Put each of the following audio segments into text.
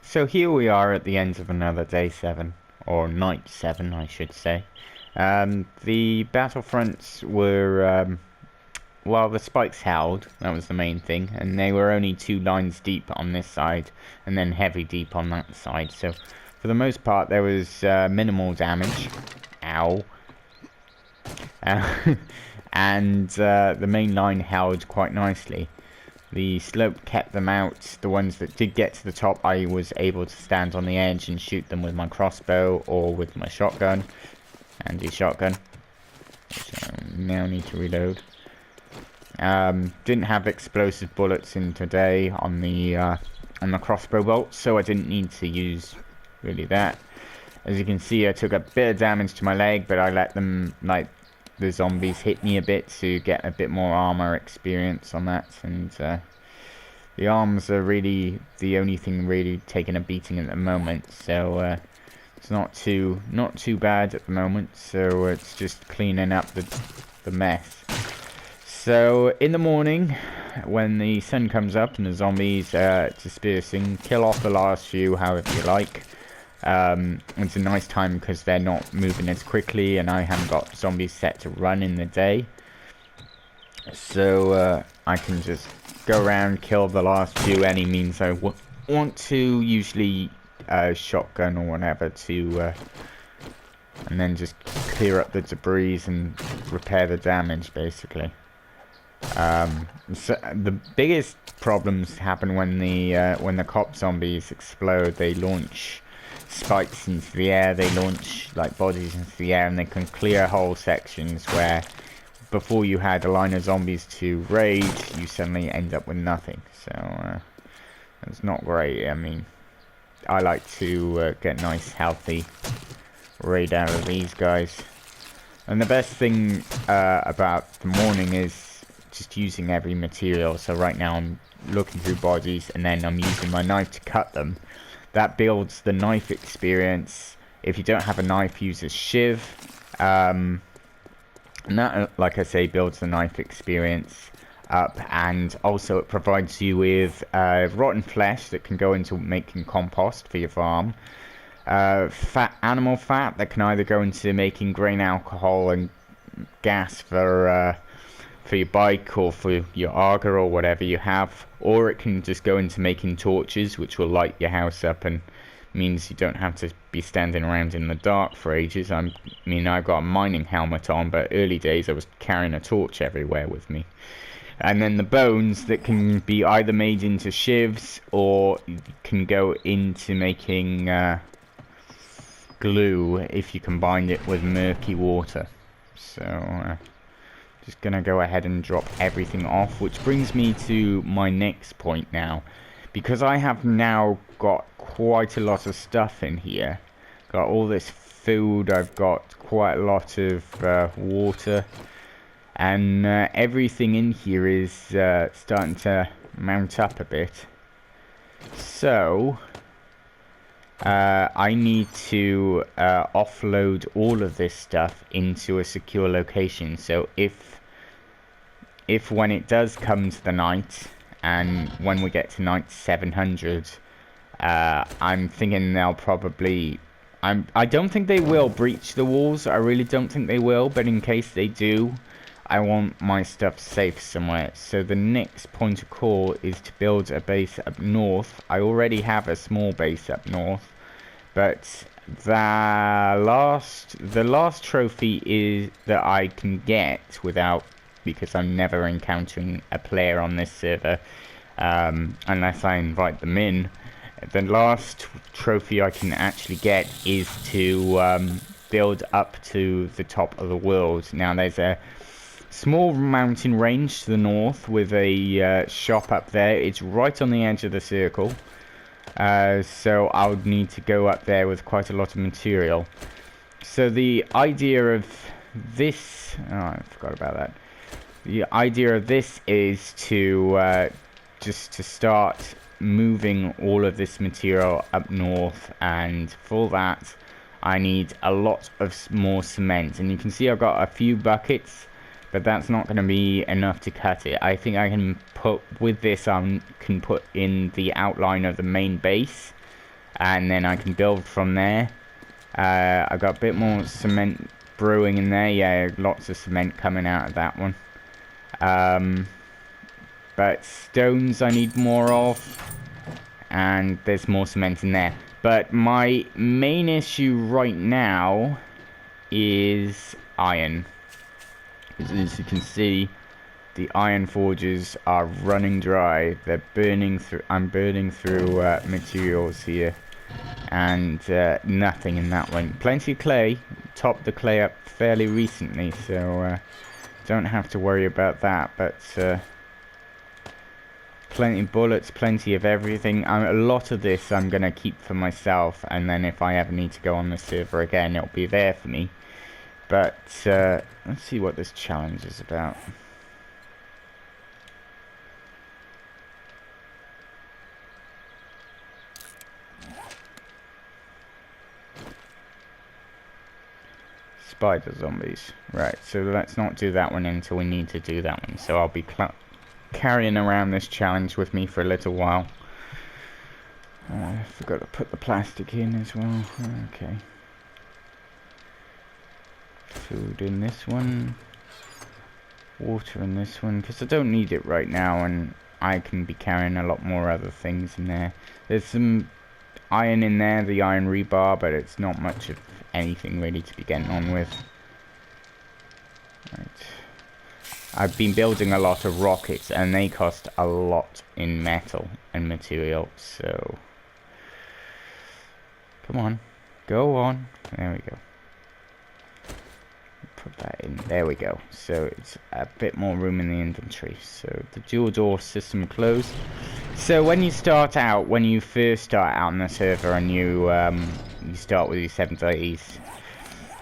So here we are at the end of another day 7, or night 7 I should say. The battlefronts were, well, the spikes held, that was the main thing, and they were only 2 lines deep on this side, and then heavy deep on that side, so for the most part there was minimal damage. Ow. And the main line held quite nicely. The slope kept them out. The ones that did get to the top, I was able to stand on the edge and shoot them with my crossbow or with my shotgun. Handy shotgun. So now need to reload. Didn't have explosive bullets in today on the crossbow bolt, so I didn't need to use really that. As you can see, I took a bit of damage to my leg, but I let them, like, the zombies hit me a bit to get a bit more armor experience on that, and the arms are really the only thing really taking a beating at the moment, so it's not too bad at the moment, so it's just cleaning up the mess. So in the morning, when the sun comes up and the zombies are dispersing, kill off the last few however you like. It's a nice time because they're not moving as quickly and I haven't got zombies set to run in the day, so I can just go around, kill the last few any means I want to, usually shotgun or whatever, to and then just clear up the debris and repair the damage basically. So the biggest problems happen when the cop zombies explode. They launch spikes into the air, they launch like bodies into the air, and they can clear whole sections where before you had a line of zombies to raid, you suddenly end up with nothing. So it's not great. I mean, I like to get nice healthy raid out of these guys, and the best thing about the morning is just using every material. So right now I'm looking through bodies and then I'm using my knife to cut them. That builds the knife experience. If you don't have a knife, use a shiv. And that, like I say, builds the knife experience up. And also it provides you with rotten flesh that can go into making compost for your farm. Animal fat that can either go into making grain alcohol and gas for your bike or for your auger or whatever you have, or it can just go into making torches, which will light your house up and means you don't have to be standing around in the dark for ages. I mean, I've got a mining helmet on, but early days I was carrying a torch everywhere with me. And then the bones that can be either made into shivs or can go into making glue if you combine it with murky water. So just gonna go ahead and drop everything off, which brings me to my next point now, because I have now got quite a lot of stuff in here. Got all this food, I've got quite a lot of water, and everything in here is starting to mount up a bit. So I need to offload all of this stuff into a secure location. So if when it does come to the night, and when we get to night 700, I'm thinking they'll probably, I don't think they will breach the walls. I really don't think they will, but in case they do, I want my stuff safe somewhere. So the next point of call is to build a base up north. I already have a small base up north, but the last trophy is that I can get without, because I'm never encountering a player on this server unless I invite them in. The last trophy I can actually get is to build up to the top of the world. Now there's a small mountain range to the north with a shop up there. It's right on the edge of the circle, so I would need to go up there with quite a lot of material. So the idea of this, oh, I forgot about that. The idea of this is to just to start moving all of this material up north, and for that I need a lot of more cement. And you can see I've got a few buckets, but that's not going to be enough to cut it. I think I can put, with this I can put in the outline of the main base, and then I can build from there. I've got a bit more cement brewing in there. Yeah, lots of cement coming out of that one. But stones I need more of, and there's more cement in there. But my main issue right now is iron. As you can see, the iron forges are running dry. They're burning through. I'm burning through materials here, and nothing in that one. Plenty of clay. Topped the clay up fairly recently, so don't have to worry about that. But plenty of bullets, plenty of everything. A lot of this I'm gonna keep for myself, and then if I ever need to go on the server again, it'll be there for me. But let's see what this challenge is about. Spider zombies. Right, so let's not do that one until we need to do that one. So I'll be carrying around this challenge with me for a little while. I forgot to put the plastic in as well. Okay. Food in this one. Water in this one, because I don't need it right now, and I can be carrying a lot more other things in there. There's some iron in there, the iron rebar, but it's not much of anything really to be getting on with. Right. I've been building a lot of rockets, and they cost a lot in metal and material, so come on, go on. There we go. Put that in. There we go. So it's a bit more room in the inventory. So the dual door system closed. So when you start out, when you first start out on the server, and you start with your 7 days,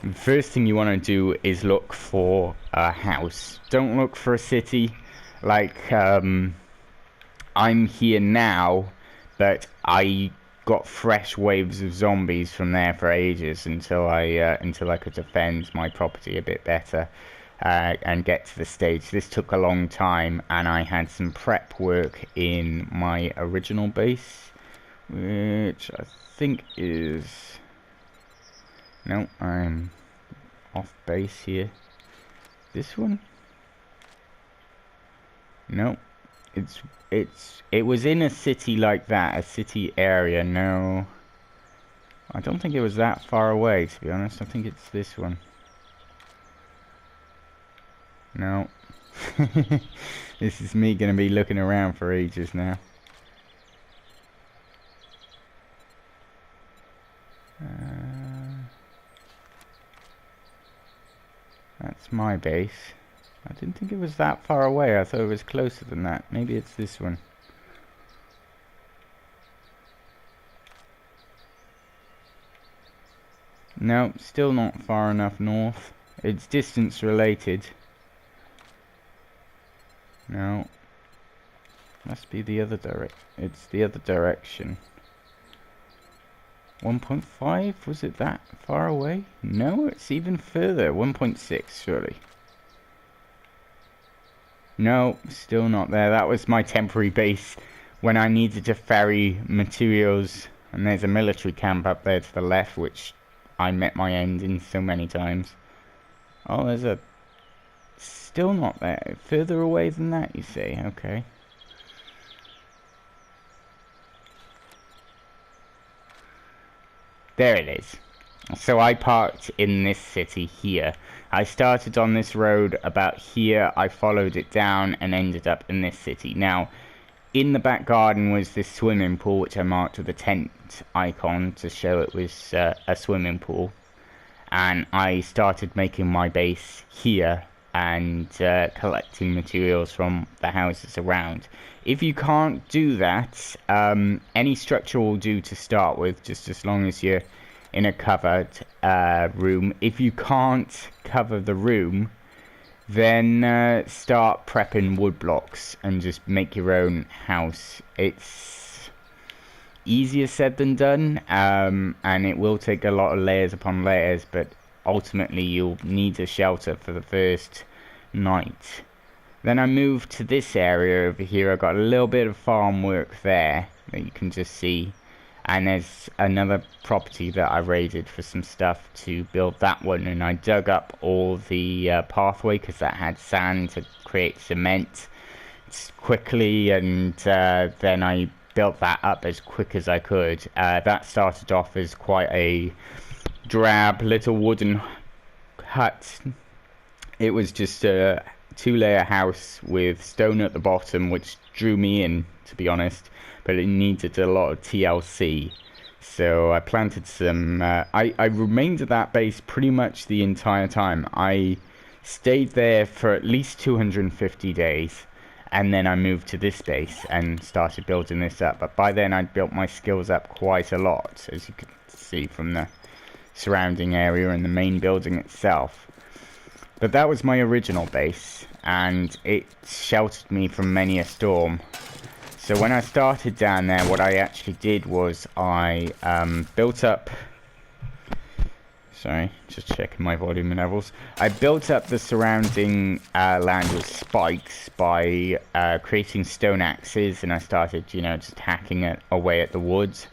the first thing you want to do is look for a house. Don't look for a city. Like I'm here now, but I got fresh waves of zombies from there for ages until I could defend my property a bit better and get to the stage. This took a long time, and I had some prep work in my original base, which I think is... No, I'm off base here. This one? No. It was in a city like that, a city area. No, I don't think it was that far away, to be honest. I think it's this one. No. This is me gonna be looking around for ages now. That's my base. I didn't think it was that far away. I thought it was closer than that. Maybe it's this one. No, still not far enough north. It's distance related. No. Must be the other it's the other direction. 1.5? Was it that far away? No, it's even further. 1.6 surely. No, still not there. That was my temporary base when I needed to ferry materials. And there's a military camp up there to the left, which I met my end in so many times. Oh, there's a... Still not there. Further away than that, you say? Okay. There it is. So I parked in this city here. I started on this road about here. I followed it down and ended up in this city. Now, in the back garden was this swimming pool, which I marked with a tent icon to show it was a swimming pool. And I started making my base here and collecting materials from the houses around. If you can't do that, any structure will do to start with, just as long as you're in a covered room. If you can't cover the room, then start prepping wood blocks and just make your own house. It's easier said than done, and it will take a lot of layers upon layers, but ultimately you'll need a shelter for the first night. Then I moved to this area over here. I got a little bit of farm work there that you can just see. And there's another property that I raided for some stuff to build that one, and I dug up all the pathway because that had sand to create cement quickly, and then I built that up as quick as I could. That started off as quite a drab little wooden hut. It was just a 2-layer house with stone at the bottom, which drew me in, to be honest, but it needed a lot of TLC. So I planted some... I remained at that base pretty much the entire time. I stayed there for at least 250 days, and then I moved to this base and started building this up. But by then I'd built my skills up quite a lot, as you can see from the surrounding area and the main building itself. But that was my original base, and it sheltered me from many a storm. So when I started down there, what I actually did was I built up... Sorry, just checking my volume levels. I built up the surrounding land with spikes by creating stone axes, and I started, you know, just hacking it away at the woods.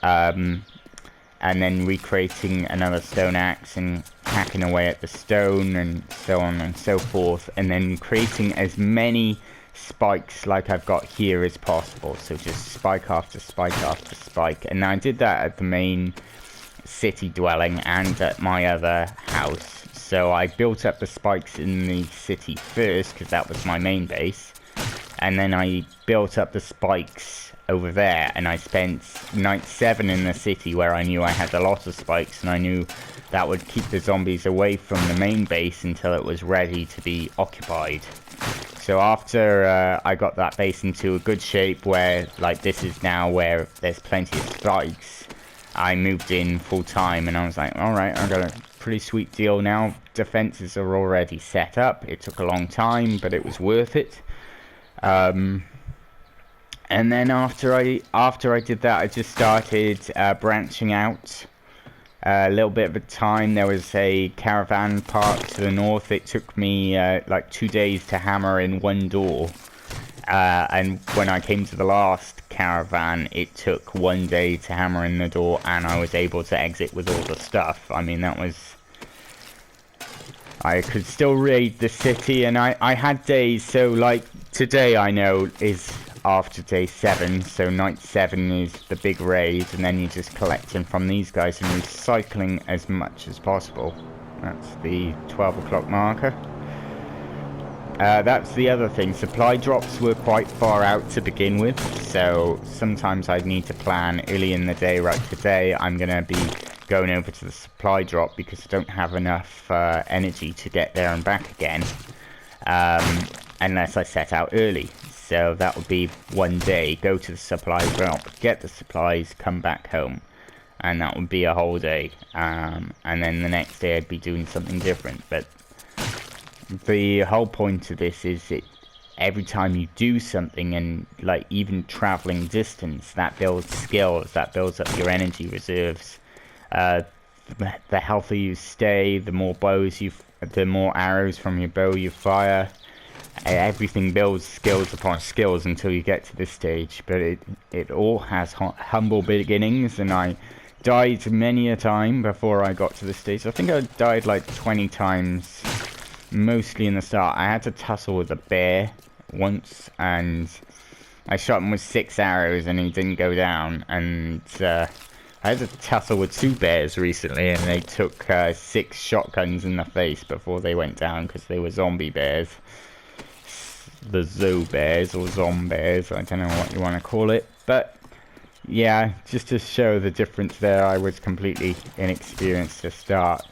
And then recreating another stone axe and hacking away at the stone, and so on and so forth. And then creating as many spikes like I've got here as possible. So just spike after spike after spike. And I did that at the main city dwelling and at my other house. So I built up the spikes in the city first because that was my main base, and then I built up the spikes over there, and I spent night 7 in the city where I knew I had a lot of spikes, and I knew that would keep the zombies away from the main base until it was ready to be occupied. So after I got that base into a good shape where, like, this is now where there's plenty of spikes, I moved in full time, and I was like, alright, I got a pretty sweet deal now. Defenses are already set up. It took a long time, but it was worth it. And then after I did that, I just started branching out. A little bit of a time. There was a caravan park to the north. It took me like 2 days to hammer in one door. And when I came to the last caravan, it took 1 day to hammer in the door, and I was able to exit with all the stuff. I mean, that was... I could still raid the city, and I had days, so like today I know is after day 7, so night 7 is the big raid, and then you're just collecting from these guys and recycling as much as possible. That's the 12 o'clock marker. That's the other thing. Supply drops were quite far out to begin with, so sometimes I'd need to plan early in the day. Right, today I'm going to be going over to the supply drop because I don't have enough energy to get there and back again, unless I set out early. So that would be 1 day, go to the supply drop, get the supplies, come back home, and that would be a whole day. And then the next day I'd be doing something different. But the whole point of this is that every time you do something, and like even traveling distance, that builds skills, that builds up your energy reserves. The healthier you stay, the more arrows from your bow you fire. Everything builds skills upon skills until you get to this stage. But it all has humble beginnings, and I died many a time before I got to this stage. I think I died like 20 times. Mostly in the start. I had to tussle with a bear once, and I shot him with 6 arrows and he didn't go down. And I had to tussle with 2 bears recently, and they took 6 shotguns in the face before they went down because they were zombie bears. The zoo bears or zombears, I don't know what you want to call it. But yeah, just to show the difference there, I was completely inexperienced to start.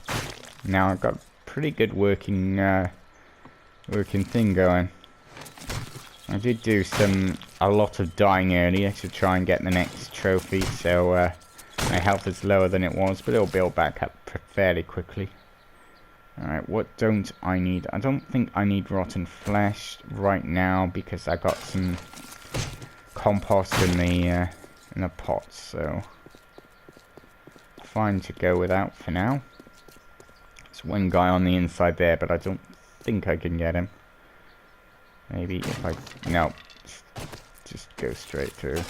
Now I've got pretty good working thing going. I did do a lot of dying earlier to try and get the next trophy, so my health is lower than it was, but it'll build back up fairly quickly. Alright, what don't I need? I don't think I need rotten flesh right now because I got some compost in the pots, so fine to go without for now. There's one guy on the inside there, but I don't think I can get him. Maybe if I... No. Just go straight through.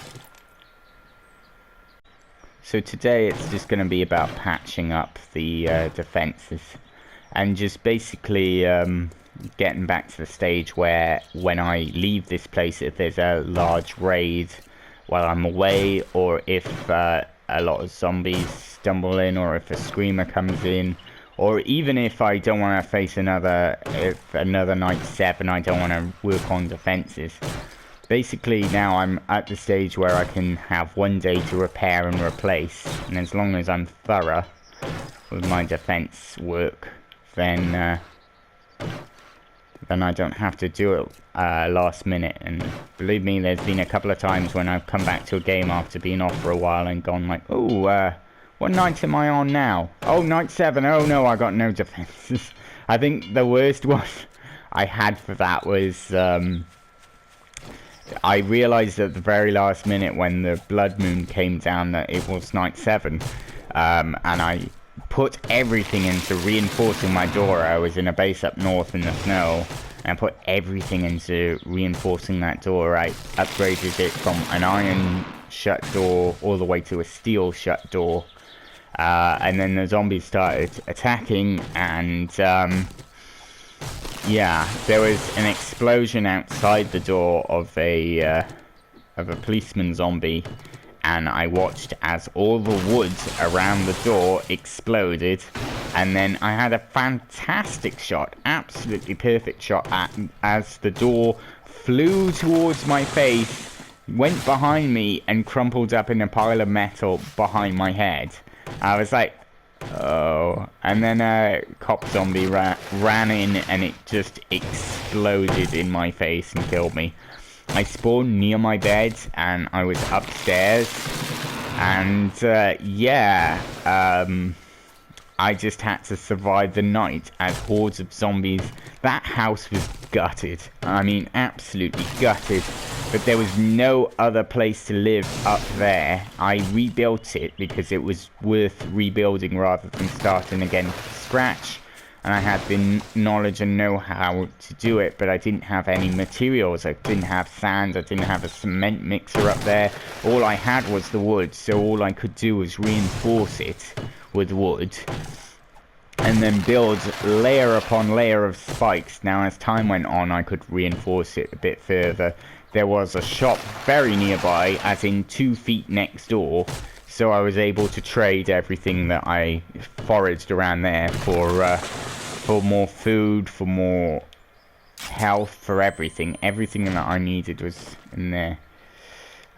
So today it's just going to be about patching up the defenses and just basically getting back to the stage where when I leave this place, if there's a large raid while I'm away, or if a lot of zombies stumble in, or if a screamer comes in, or even if I don't want to face another night 7, I don't want to work on defenses. Basically now I'm at the stage where I can have one day to repair and replace, and as long as I'm thorough with my defense work, then I don't have to do it last minute. And believe me, there's been a couple of times when I've come back to a game after being off for a while and gone like, oh, what night am I on now? Oh, night 7. Oh no, I got no defenses. I think the worst one I had for that was I realised at the very last minute when the blood moon came down that it was night 7, and I put everything into reinforcing my door. I was in a base up north in the snow, and I put everything into reinforcing that door. I upgraded it from an iron shut door all the way to a steel shut door, and then the zombies started attacking, and yeah, there was an explosion outside the door of a policeman zombie, and I watched as all the wood around the door exploded, and then I had a fantastic shot, absolutely perfect shot as the door flew towards my face, went behind me, and crumpled up in a pile of metal behind my head. I was like, oh, and then a cop zombie ran in, and it just exploded in my face and killed me. I spawned near my bed, and I was upstairs, and yeah, I just had to survive the night as hordes of zombies. That house was gutted. I mean, absolutely gutted. But there was no other place to live up there. I rebuilt it because it was worth rebuilding rather than starting again from scratch. And I had the knowledge and know-how to do it, but I didn't have any materials. I didn't have sand, I didn't have a cement mixer up there. All I had was the wood, so all I could do was reinforce it with wood, and then build layer upon layer of spikes. Now as time went on, I could reinforce it a bit further. There was a shop very nearby, as in 2 feet next door, so I was able to trade everything that I foraged around there for more food, for more health, for everything. Everything that I needed was in there.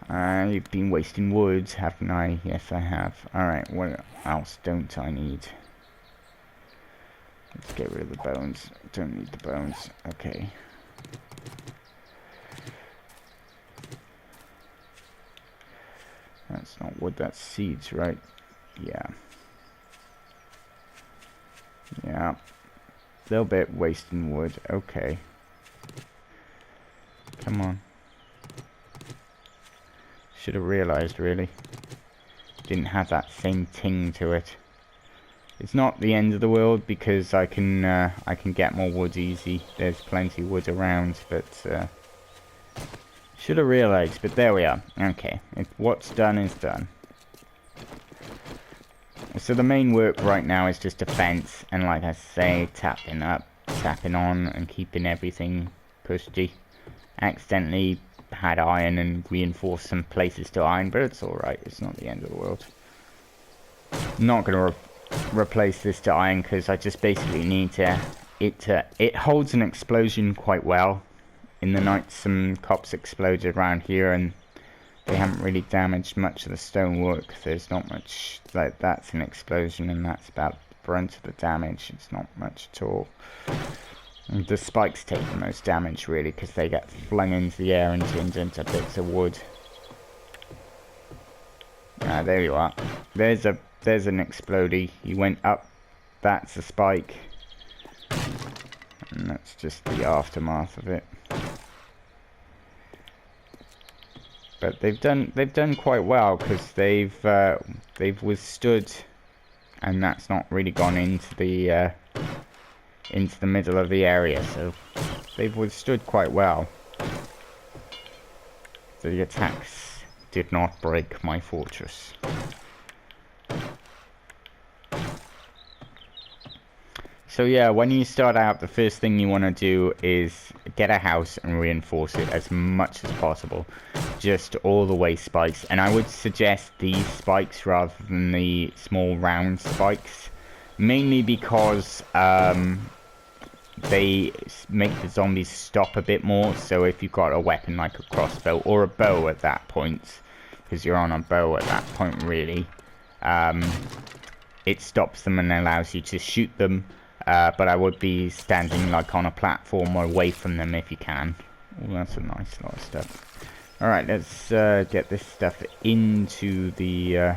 I've been wasting wood, haven't I? Yes, I have. Alright, what else don't I need? Let's get rid of the bones. Don't need the bones. Okay. That's not wood, that's seeds, right? Yeah. Yeah. Little bit wasting wood. Okay. Come on. Should have realized, really. Didn't have that same ting to it. It's not the end of the world because I can get more wood easy. There's plenty of wood around, but should have realized. But there we are. Okay, what's done is done. So the main work right now is just defense, and like I say, tapping up, tapping on, and keeping everything cushy. Accidentally had iron and reinforced some places to iron, but it's alright, it's not the end of the world. I'm not going to replace this to iron because I just basically need it holds an explosion quite well. In the night some cops exploded around here and they haven't really damaged much of the stonework. There's not much, like that's an explosion and that's about the brunt of the damage. It's not much at all. And the spikes take the most damage really because they get flung into the air and turned into bits of wood. Ah, there you are. There's an explodey. He went up. That's a spike. And that's just the aftermath of it. But they've done quite well because they've withstood, and that's not really gone into the middle of the area, so they've withstood quite well. The attacks did not break my fortress. So yeah, when you start out, the first thing you want to do is get a house and reinforce it as much as possible. Just all the way spikes. And I would suggest these spikes rather than the small round spikes. Mainly because they make the zombies stop a bit more. So if you've got a weapon like a crossbow or a bow at that point, because you're on a bow at that point really, it stops them and allows you to shoot them. But I would be standing like on a platform or away from them if you can. Oh, that's a nice lot of stuff. Alright, let's get this stuff into the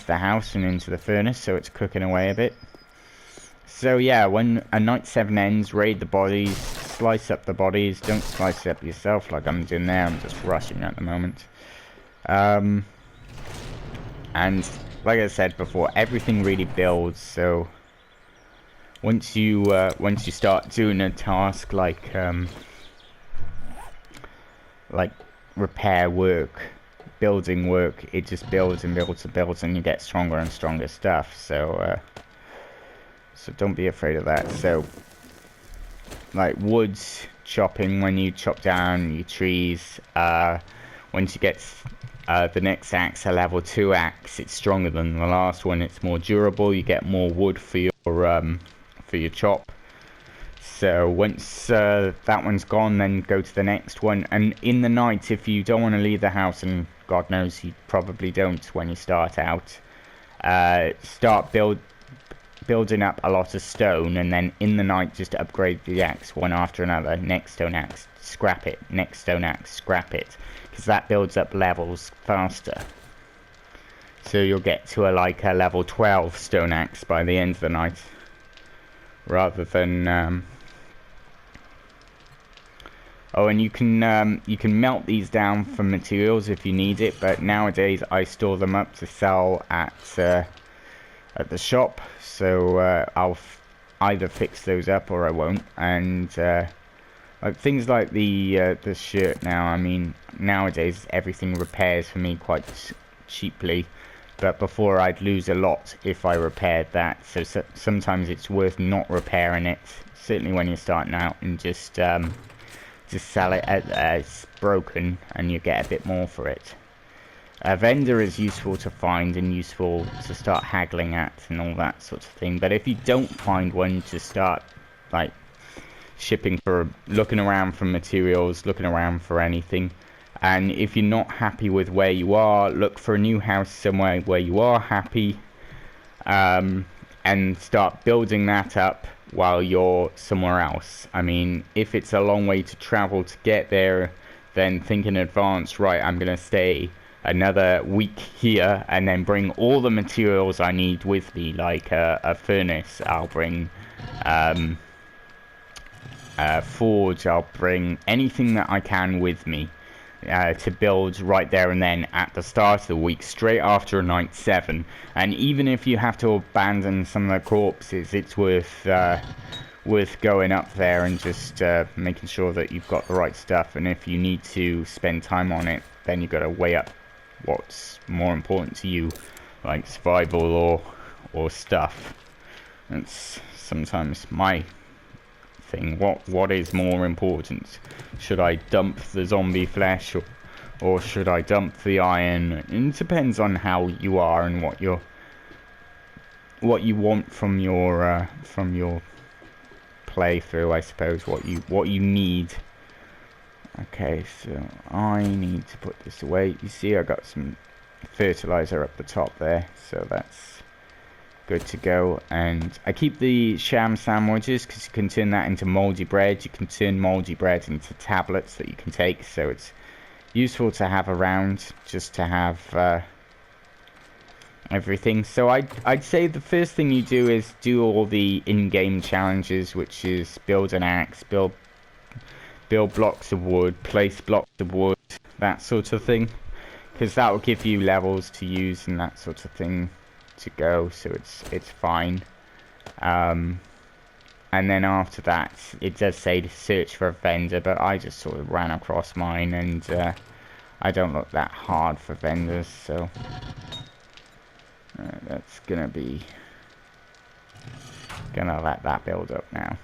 house and into the furnace so it's cooking away a bit. So yeah, when a night 7 ends, raid the bodies, slice up the bodies. Don't slice it up yourself like I'm doing there. I'm just rushing at the moment. And like I said before, everything really builds. So once you start doing a task like repair work, building work, it just builds and builds and builds, and you get stronger and stronger stuff. So so don't be afraid of that. So like woods chopping, when you chop down your trees, once you get the next axe, a level 2 axe, it's stronger than the last one. It's more durable. You get more wood for your chop. So once that one's gone, then go to the next one. And in the night, if you don't want to leave the house, and God knows you probably don't when you start out, start building up a lot of stone, and then in the night just upgrade the axe one after another. Next stone axe, scrap it. Next stone axe, scrap it, because that builds up levels faster. So you'll get to a level 12 stone axe by the end of the night, rather than oh, and you can melt these down for materials if you need it, but nowadays I store them up to sell at the shop. So I'll either fix those up or I won't. And like things like the shirt now, I mean, nowadays everything repairs for me quite cheaply, but before I'd lose a lot if I repaired that. So sometimes it's worth not repairing it, certainly when you're starting out, and just sell it as broken, and you get a bit more for it. A vendor is useful to find and useful to start haggling at and all that sort of thing. But if you don't find one, to start like looking around for materials, looking around for anything. And if you're not happy with where you are, look for a new house somewhere where you are happy, and start building that up while you're somewhere else. I mean, if it's a long way to travel to get there, then think in advance. Right, I'm gonna stay another week here and then bring all the materials I need with me, like a furnace. I'll bring forge. I'll bring anything that I can with me to build right there and then at the start of the week, straight after a night 7. And even if you have to abandon some of the corpses, it's worth going up there and just making sure that you've got the right stuff. And if you need to spend time on it, then you've got to weigh up what's more important to you, like survival or stuff. That's sometimes my thing. What is more important? Should I dump the zombie flesh, or should I dump the iron? It depends on how you are and what you want from your playthrough, I suppose. What you need. Okay, so I need to put this away. You see, I got some fertilizer up the top there, so that's good to go. And I keep the sham sandwiches because you can turn that into moldy bread. You can turn moldy bread into tablets that you can take, so it's useful to have around, just to have everything. So I'd say the first thing you do is do all the in-game challenges, which is build an axe, build blocks of wood, place blocks of wood, that sort of thing, because that will give you levels to use and that sort of thing to go, so it's fine. And then after that, it does say to search for a vendor, but I just sort of ran across mine, and I don't look that hard for vendors, so that's gonna be gonna let that build up now.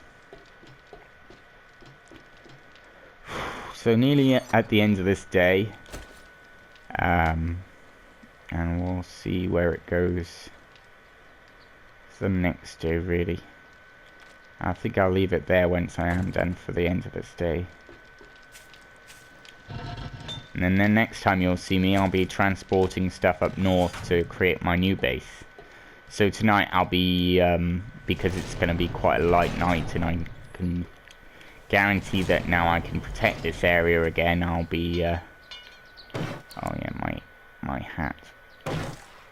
So nearly at the end of this day. And we'll see where it goes the next day, really. I think I'll leave it there once I am done for the end of this day. And then the next time you'll see me, I'll be transporting stuff up north to create my new base. So tonight I'll be, because it's going to be quite a light night and I can guarantee that now I can protect this area again, I'll be, oh yeah, my hat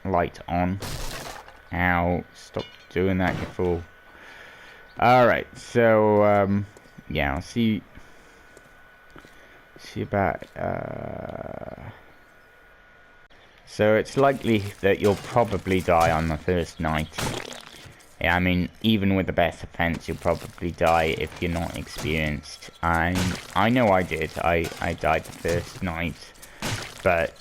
light on. Ow, stop doing that, you fool. Alright, so, yeah, I'll see about, so it's likely that you'll probably die on the first night. Yeah, I mean, even with the best defense, you'll probably die if you're not experienced. And I know I did. I died the first night. But,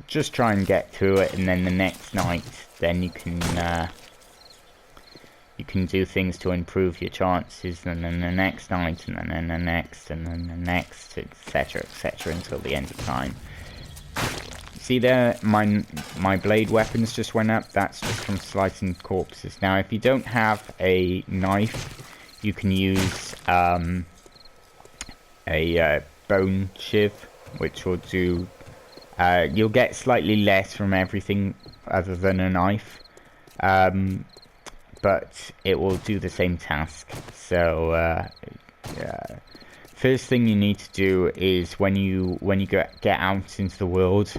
just try and get through it, and then the next night, then you can do things to improve your chances, and then the next night, and then the next, and then the next, etc., until the end of time. See there, my blade weapons just went up. That's just from slicing corpses. Now, if you don't have a knife, you can use a bone shiv, which will do. You'll get slightly less from everything other than a knife, but it will do the same task. So, first thing you need to do is when you get out into the world,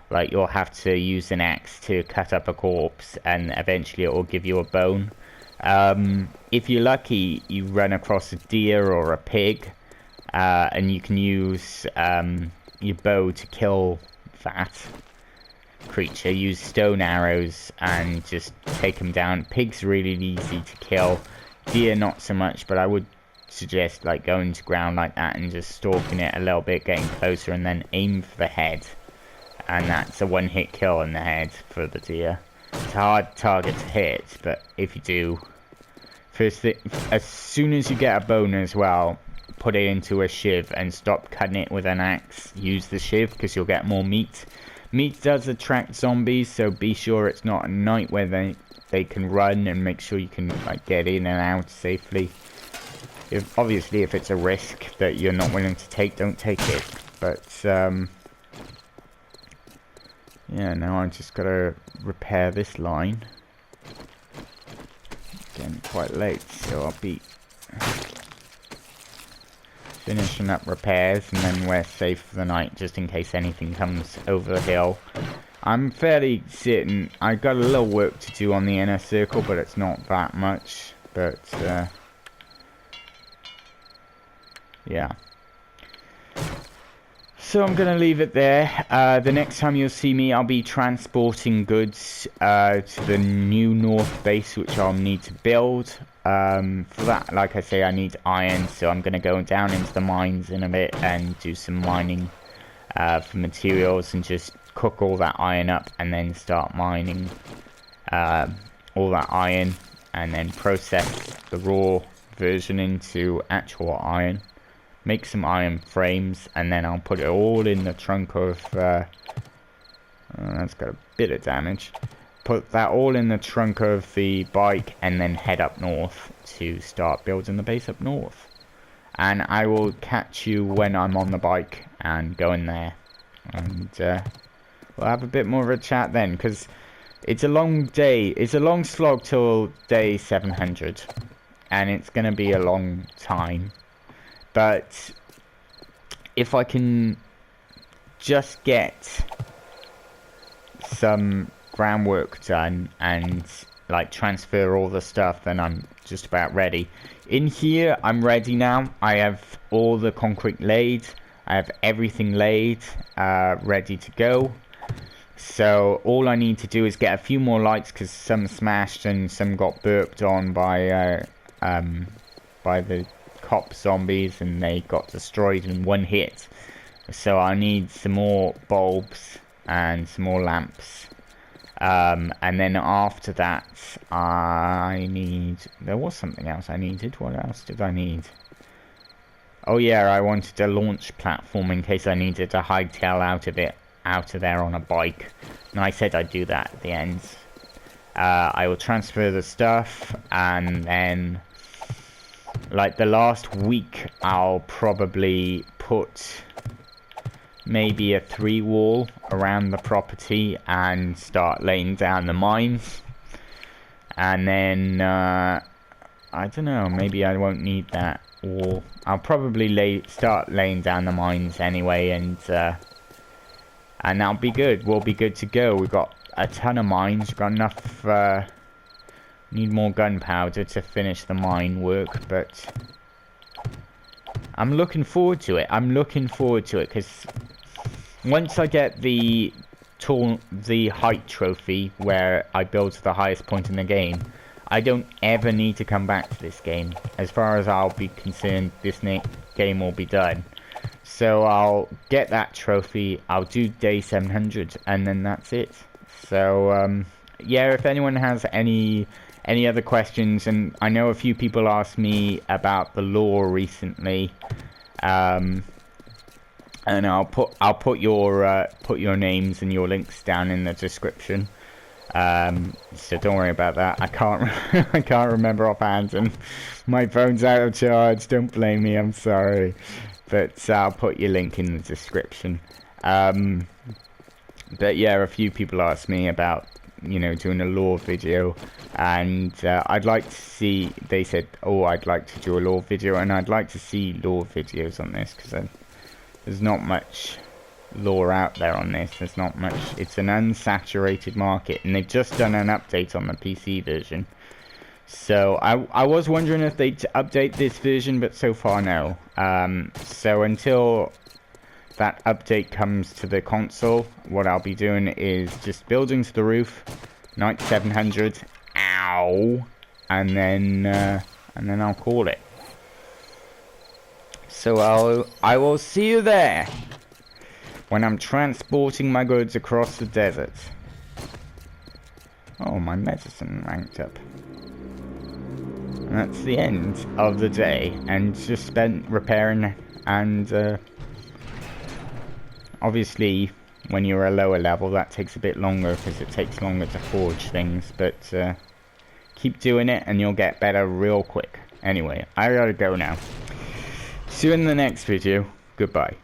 like, you'll have to use an axe to cut up a corpse, and eventually it will give you a bone. If you're lucky, you run across a deer or a pig, and you can use your bow to kill that creature. Use stone arrows and just take them down. Pig's really easy to kill. Deer not so much, but I would suggest like going to ground like that and just stalking it a little bit, getting closer, and then aim for the head. And that's a one-hit kill in the head for the deer. It's a hard target to hit, but if you do, first thing, as soon as you get a bone as well, put it into a shiv and stop cutting it with an axe. Use the shiv because you'll get more meat. Meat does attract zombies, so be sure it's not a night where they can run, and make sure you can like get in and out safely. Obviously, if it's a risk that you're not willing to take, don't take it. But yeah, now I just gotta repair this line. Getting quite late, so I'll be finishing up repairs, and then we're safe for the night, just in case anything comes over the hill. I'm fairly certain I got a little work to do on the inner circle, but it's not that much. But yeah. So I'm going to leave it there. The next time you'll see me, I'll be transporting goods to the new north base, which I'll need to build. For that, like I say, I need iron, so I'm going to go down into the mines in a bit and do some mining for materials, and just cook all that iron up, and then start mining all that iron, and then process the raw version into actual iron. Make some iron frames, and then I'll put it all in the trunk of that's got a bit of damage. Put that all in the trunk of the bike, and then head up north to start building the base up north. And I will catch you when I'm on the bike and going there, and we'll have a bit more of a chat then, because it's a long day. It's a long slog till day 700, and it's going to be a long time. But if I can just get some groundwork done and like transfer all the stuff, then I'm just about ready. In here, I'm ready now. I have all the concrete laid. I have everything laid, ready to go. So all I need to do is get a few more lights, because some smashed and some got burped on by the cop zombies, and they got destroyed in one hit. So I need some more bulbs and some more lamps, And then after that, there was something else I needed. What else did I need? Oh yeah, I wanted a launch platform in case I needed to hightail out of there on a bike. And I said I'd do that at the end. I will transfer the stuff, and then, like the last week, I'll probably put maybe a 3 wall around the property and start laying down the mines. And then, I don't know, maybe I won't need that wall. I'll probably start laying down the mines anyway, and that'll be good. We'll be good to go. We've got a ton of mines. We've got enough, need more gunpowder to finish the mine work, but I'm looking forward to it. Because once I get the height trophy, where I build to the highest point in the game, I don't ever need to come back to this game. As far as I'll be concerned, this game will be done. So I'll get that trophy, I'll do day 700, and then that's it. So, yeah, if anyone has any other questions, and I know a few people asked me about the lore recently, and I'll put your names and your links down in the description. So don't worry about that. I can't remember offhand, and my phone's out of charge. Don't blame me. I'm sorry, but I'll put your link in the description. But yeah, a few people asked me about, you know, doing a lore video, and I'd like to see. They said, "Oh, I'd like to do a lore video," and I'd like to see lore videos on this, because there's not much lore out there on this. There's not much. It's an unsaturated market, and they've just done an update on the PC version. So I was wondering if they'd update this version, but so far no. So until that update comes to the console, what I'll be doing is just building to the roof, night 700, ow, and then I'll call it. So I will see you there when I'm transporting my goods across the desert. Oh, my medicine ranked up. And that's the end of the day, and just spent repairing, and obviously when you're a lower level that takes a bit longer because it takes longer to forge things, but keep doing it and you'll get better real quick. Anyway, I gotta go now. See you in the next video. Goodbye.